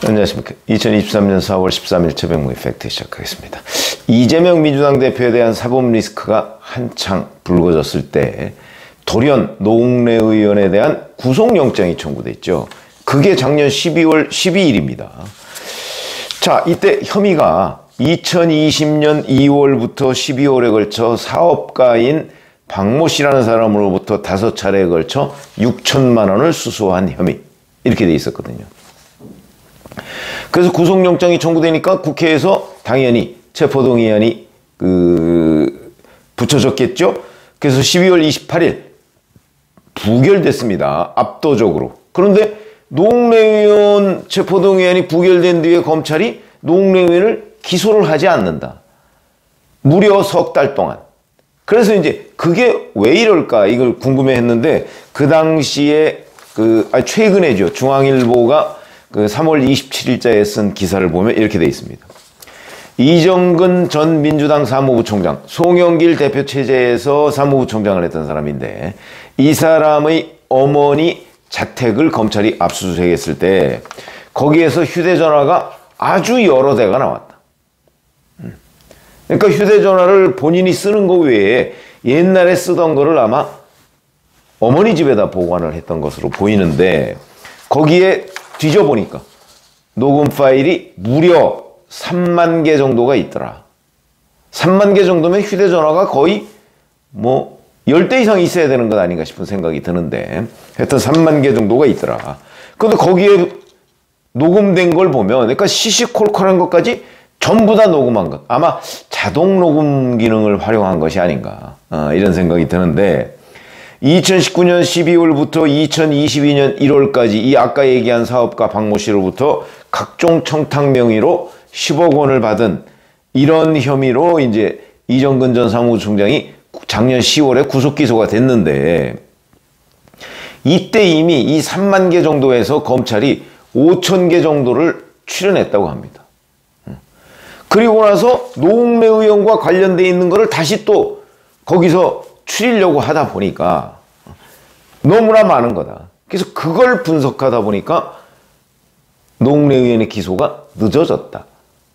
안녕하십니까. 2023년 4월 13일 최병무의 팩트 시작하겠습니다. 이재명 민주당 대표에 대한 사법 리스크가 한창 불거졌을 때 돌연 노웅래 의원에 대한 구속영장이 청구됐죠. 그게 작년 12월 12일입니다. 자, 이때 혐의가 2020년 2월부터 12월에 걸쳐 사업가인 박모 씨라는 사람으로부터 5차례에 걸쳐 6천만 원을 수수한 혐의, 이렇게 돼 있었거든요. 그래서 구속영장이 청구되니까 국회에서 당연히 체포동의안이 붙여졌겠죠. 그래서 12월 28일 부결됐습니다. 압도적으로. 그런데 노웅래 의원 체포동의안이 부결된 뒤에 검찰이 노웅래 의원을 기소를 하지 않는다. 무려 석 달 동안. 그래서 이제 그게 왜 이럴까 이걸 궁금해했는데, 그 당시에 최근에죠. 중앙일보가 3월 27일자에 쓴 기사를 보면 이렇게 돼 있습니다. 이정근 전 민주당 사무부 총장, 송영길 대표 체제에서 사무부 총장을 했던 사람인데, 이 사람의 어머니 자택을 검찰이 압수수색했을 때 거기에서 휴대전화가 아주 여러 대가 나왔다. 그러니까 휴대전화를 본인이 쓰는 거 외에 옛날에 쓰던 거를 아마 어머니 집에다 보관을 했던 것으로 보이는데, 거기에 뒤져보니까 녹음 파일이 무려 3만 개 정도가 있더라. 3만 개 정도면 휴대전화가 거의 10대 이상 있어야 되는 것 아닌가 싶은 생각이 드는데, 하여튼 3만 개 정도가 있더라. 근데 거기에 녹음된 걸 보면, 그러니까 시시콜콜한 것까지 전부 다 녹음한 것. 아마 자동 녹음 기능을 활용한 것이 아닌가, 이런 생각이 드는데, 2019년 12월부터 2022년 1월까지 이 아까 얘기한 사업가 박모 씨로부터 각종 청탁 명의로 10억 원을 받은 이런 혐의로 이제 이정근 전 사무총장이 작년 10월에 구속 기소가 됐는데, 이때 이미 이 3만 개 정도에서 검찰이 5천 개 정도를 출연했다고 합니다. 그리고 나서 노웅래 의원과 관련돼 있는 거를 다시 또 거기서 추리려고 하다 보니까 너무나 많은 거다. 그래서 그걸 분석하다 보니까 노웅래 의원의 기소가 늦어졌다.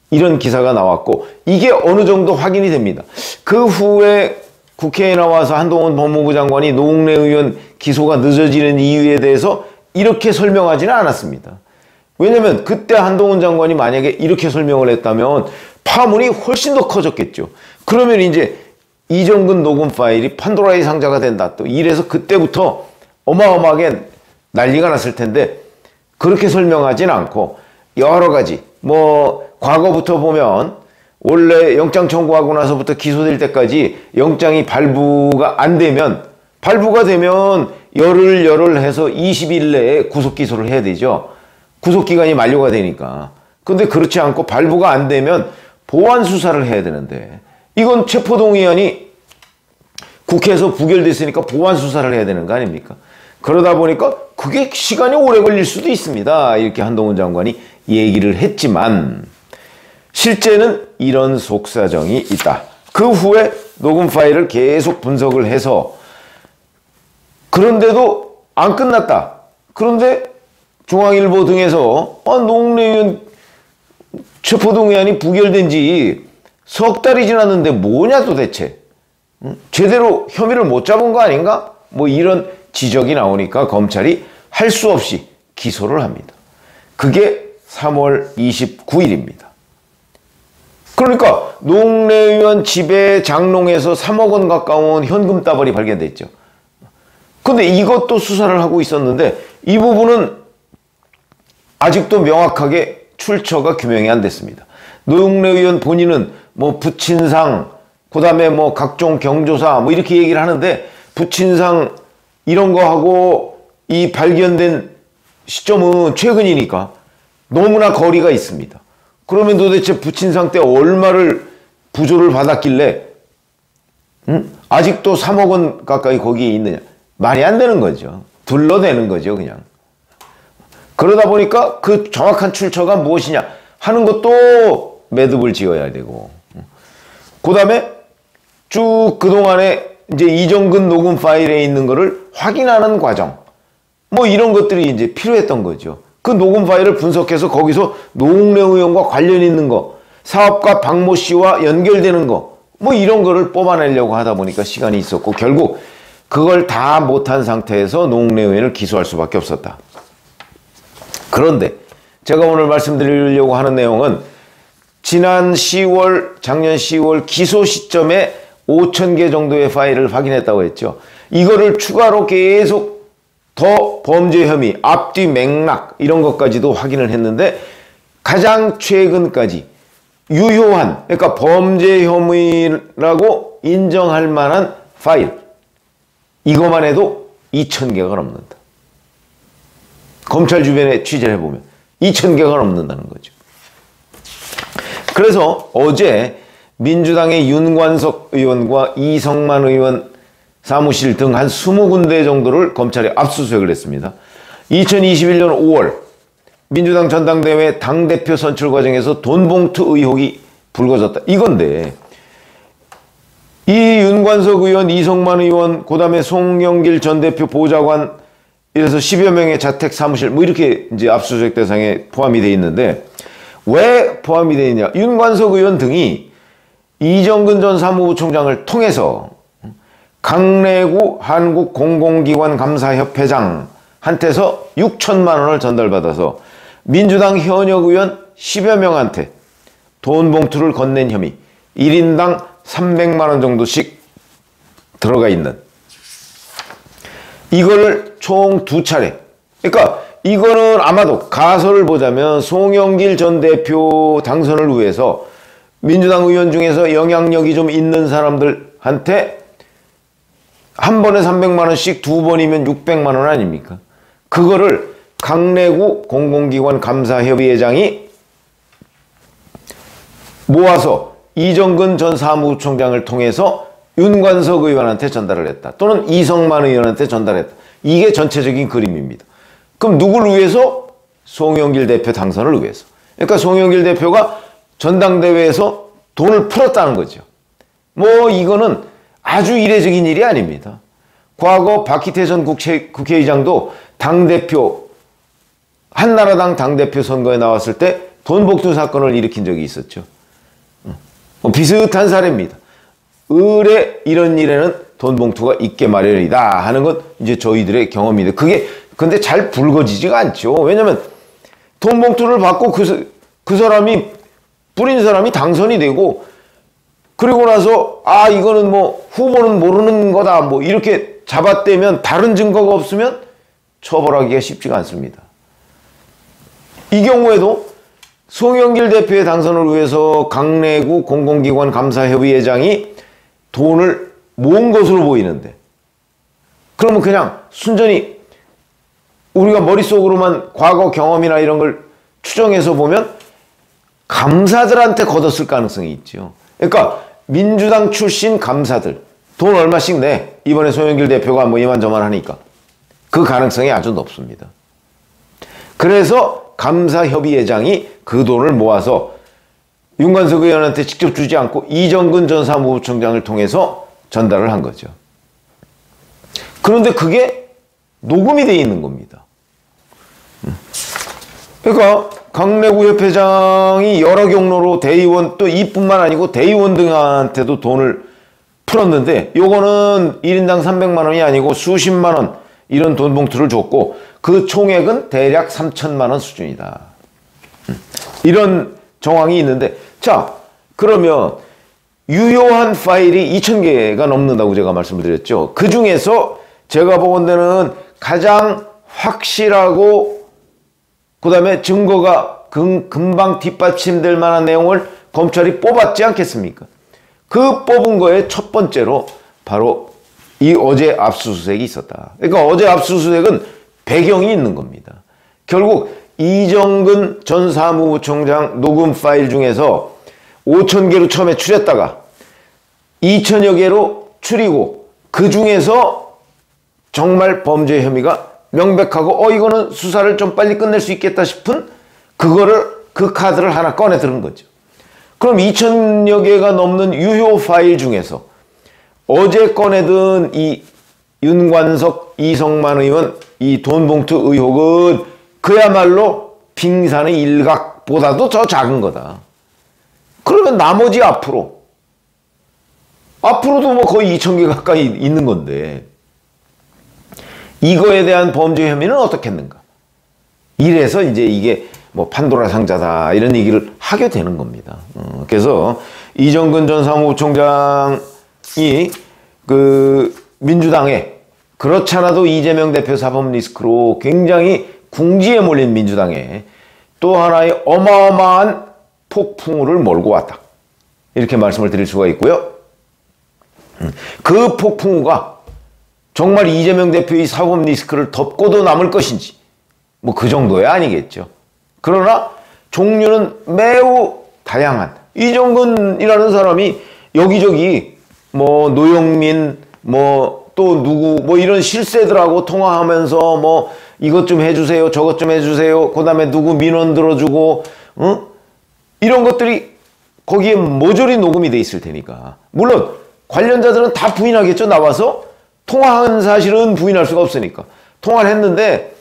이런 기사가 나왔고, 이게 어느 정도 확인이 됩니다. 그 후에 국회에 나와서 한동훈 법무부 장관이 노웅래 의원 기소가 늦어지는 이유에 대해서 이렇게 설명하지는 않았습니다. 왜냐면 그때 한동훈 장관이 만약에 이렇게 설명을 했다면 파문이 훨씬 더 커졌겠죠. 그러면 이제 이정근 녹음 파일이 판도라의 상자가 된다, 또 이래서 그때부터 어마어마하게 난리가 났을 텐데, 그렇게 설명하진 않고 여러 가지 과거부터 보면 원래 영장 청구하고 나서부터 기소될 때까지 영장이 발부가 되면 열흘 해서 20일 내에 구속 기소를 해야 되죠. 구속기간이 만료가 되니까. 근데 그렇지 않고 발부가 안 되면 보완 수사를 해야 되는데, 이건 체포동의안이 국회에서 부결됐으니까 보완 수사를 해야 되는 거 아닙니까? 그러다 보니까 그게 시간이 오래 걸릴 수도 있습니다. 이렇게 한동훈 장관이 얘기를 했지만, 실제는 이런 속사정이 있다. 그 후에 녹음 파일을 계속 분석을 해서, 그런데도 안 끝났다. 그런데 중앙일보 등에서 노웅래 의원 체포동의안이 부결된 지 석 달이 지났는데 뭐냐 도대체, 제대로 혐의를 못 잡은 거 아닌가? 이런 지적이 나오니까 검찰이 할 수 없이 기소를 합니다. 그게 3월 29일입니다. 그러니까 노웅래 의원 집의 장롱에서 3억 원 가까운 현금 다발이 발견됐죠. 근데 이것도 수사를 하고 있었는데, 이 부분은 아직도 명확하게 출처가 규명이 안 됐습니다. 노웅래 의원 본인은 부친상, 그 다음에 각종 경조사 이렇게 얘기를 하는데, 부친상 이런 거 하고 이 발견된 시점은 최근이니까 너무나 거리가 있습니다. 그러면 도대체 부친상 때 얼마를 부조를 받았길래 아직도 3억 원 가까이 거기에 있느냐. 말이 안 되는 거죠. 둘러대는 거죠, 그냥. 그러다 보니까 그 정확한 출처가 무엇이냐 하는 것도 매듭을 지어야 되고, 그 다음에 쭉 그동안에 이제 이정근 녹음 파일에 있는 거를 확인하는 과정, 이런 것들이 이제 필요했던 거죠. 그 녹음 파일을 분석해서 거기서 노웅래 의원과 관련 있는 거, 사업가 박모 씨와 연결되는 거, 뭐 이런 거를 뽑아내려고 하다 보니까 시간이 있었고 결국 그걸 다 못한 상태에서 노웅래 의원을 기소할 수밖에 없었다. 그런데 제가 오늘 말씀드리려고 하는 내용은 지난 10월, 작년 10월 기소 시점에 5,000개 정도의 파일을 확인했다고 했죠. 이거를 추가로 계속 더 범죄 혐의, 앞뒤 맥락 이런 것까지도 확인을 했는데 가장 최근까지 유효한, 그러니까 범죄 혐의라고 인정할 만한 파일, 이것만 해도 2,000개가 넘는다. 검찰 주변에 취재를 해보면 2,000개가 넘는다는 거죠. 그래서 어제 민주당의 윤관석 의원과 이성만 의원 사무실 등 한 20군데 정도를 검찰이 압수수색을 했습니다. 2021년 5월 민주당 전당대회 당대표 선출 과정에서 돈봉투 의혹이 불거졌다. 이건데 이 윤관석 의원, 이성만 의원, 그 다음에 송영길 전 대표 보좌관 이래서 10여 명의 자택 사무실 뭐 이렇게 이제 압수수색 대상에 포함이 돼 있는데 왜 포함이 돼 있냐? 윤관석 의원 등이 이정근 전 사무부총장을 통해서 강래구 한국공공기관감사협회장한테서 6천만 원을 전달받아서 민주당 현역 의원 10여 명한테 돈 봉투를 건넨 혐의, 1인당 300만 원 정도씩 들어가 있는, 이걸 총 2차례, 그러니까 이거는 아마도 가설을 보자면 송영길 전 대표 당선을 위해서 민주당 의원 중에서 영향력이 좀 있는 사람들한테 한 번에 300만 원씩 2번이면 600만 원 아닙니까? 그거를 강래구 공공기관 감사협의회장이 모아서 이정근 전 사무총장을 통해서 윤관석 의원한테 전달을 했다. 또는 이성만 의원한테 전달했다. 이게 전체적인 그림입니다. 그럼 누구를 위해서? 송영길 대표 당선을 위해서. 그러니까 송영길 대표가 전당대회에서 돈을 풀었다는 거죠. 뭐 이거는 아주 이례적인 일이 아닙니다. 과거 박희태 전 국회의장도 당대표, 한나라당 당대표 선거에 나왔을 때 돈봉투 사건을 일으킨 적이 있었죠. 비슷한 사례입니다. 의뢰 이런 일에는 돈봉투가 있게 마련이다 하는 건 이제 저희들의 경험인데 그게 근데 잘 불거지지가 않죠. 왜냐면 돈봉투를 받고 그 사람이 뿌린 사람이 당선이 되고 그리고 나서 아 이거는 뭐 후보는 모르는 거다 뭐 이렇게 잡아떼면 다른 증거가 없으면 처벌하기가 쉽지가 않습니다. 이 경우에도 송영길 대표의 당선을 위해서 강래구 공공기관 감사협의회장이 돈을 모은 것으로 보이는데 그러면 그냥 순전히 우리가 머릿속으로만 과거 경험이나 이런 걸 추정해서 보면 감사들한테 걷었을 가능성이 있죠. 그러니까 민주당 출신 감사들 돈 얼마씩 내 이번에 송영길 대표가 뭐 이만저만 하니까 그 가능성이 아주 높습니다. 그래서 감사협의회장이 그 돈을 모아서 윤관석 의원한테 직접 주지 않고 이정근 전 사무부총장을 통해서 전달을 한 거죠. 그런데 그게 녹음이 돼 있는 겁니다. 그러니까 강래구 협회장이 여러 경로로 대의원 또 이뿐만 아니고 대의원 등한테도 돈을 풀었는데 요거는 1인당 300만 원이 아니고 수십만 원 이런 돈 봉투를 줬고 그 총액은 대략 3천만 원 수준이다. 이런 정황이 있는데 자 그러면 유효한 파일이 2,000개가 넘는다고 제가 말씀을 드렸죠. 그 중에서 제가 보건대는 가장 확실하고 그 다음에 증거가 금방 뒷받침될 만한 내용을 검찰이 뽑았지 않겠습니까? 그 뽑은 거에 첫 번째로 바로 이 어제 압수수색이 있었다. 그러니까 어제 압수수색은 배경이 있는 겁니다. 결국 이정근 전 사무부총장 녹음 파일 중에서 5,000개로 처음에 추렸다가 2,000여 개로 추리고 그 중에서 정말 범죄 혐의가 명백하고 이거는 수사를 좀 빨리 끝낼 수 있겠다 싶은 그 카드를 하나 꺼내 들은 거죠. 그럼 2,000여 개가 넘는 유효 파일 중에서 어제 꺼내든 이 윤관석, 이성만 의원 이 돈봉투 의혹은 그야말로 빙산의 일각보다도 더 작은 거다. 그러면 나머지 앞으로도 뭐 거의 2,000개 가까이 있는 건데 이거에 대한 범죄 혐의는 어떻겠는가? 이래서 이제 이게 뭐 판도라 상자다 이런 얘기를 하게 되는 겁니다. 그래서 이정근 전 사무총장이 그 민주당에 그렇지 않아도 이재명 대표 사법 리스크로 굉장히 궁지에 몰린 민주당에 또 하나의 어마어마한 폭풍우를 몰고 왔다. 이렇게 말씀을 드릴 수가 있고요. 그 폭풍우가 정말 이재명 대표의 사법 리스크를 덮고도 남을 것인지 뭐 그 정도야 아니겠죠. 그러나 종류는 매우 다양한 이정근이라는 사람이 여기저기 뭐 노영민 뭐 또 누구 뭐 이런 실세들하고 통화하면서 뭐 이것 좀 해주세요 저것 좀 해주세요 그 다음에 누구 민원 들어주고 이런 것들이 거기에 모조리 녹음이 돼 있을 테니까 물론 관련자들은 다 부인하겠죠. 나와서 통화한 사실은 부인할 수가 없으니까 통화를 했는데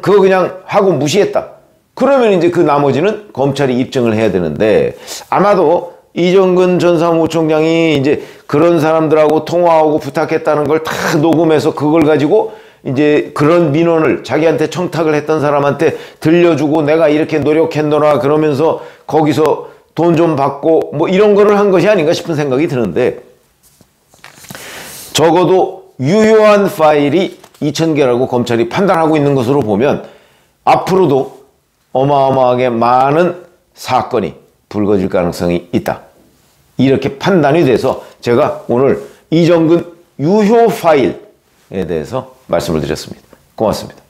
그거 그냥 하고 무시했다. 그러면 이제 그 나머지는 검찰이 입증을 해야 되는데 아마도 이정근 전 사무총장이 이제 그런 사람들하고 통화하고 부탁했다는 걸 다 녹음해서 그걸 가지고 이제 그런 민원을 자기한테 청탁을 했던 사람한테 들려주고 내가 이렇게 노력했노라 그러면서 거기서 돈 좀 받고 뭐 이런 거를 한 것이 아닌가 싶은 생각이 드는데 적어도 유효한 파일이 2,000개라고 검찰이 판단하고 있는 것으로 보면 앞으로도 어마어마하게 많은 사건이 불거질 가능성이 있다. 이렇게 판단이 돼서 제가 오늘 이정근 유효 파일에 대해서 말씀을 드렸습니다. 고맙습니다.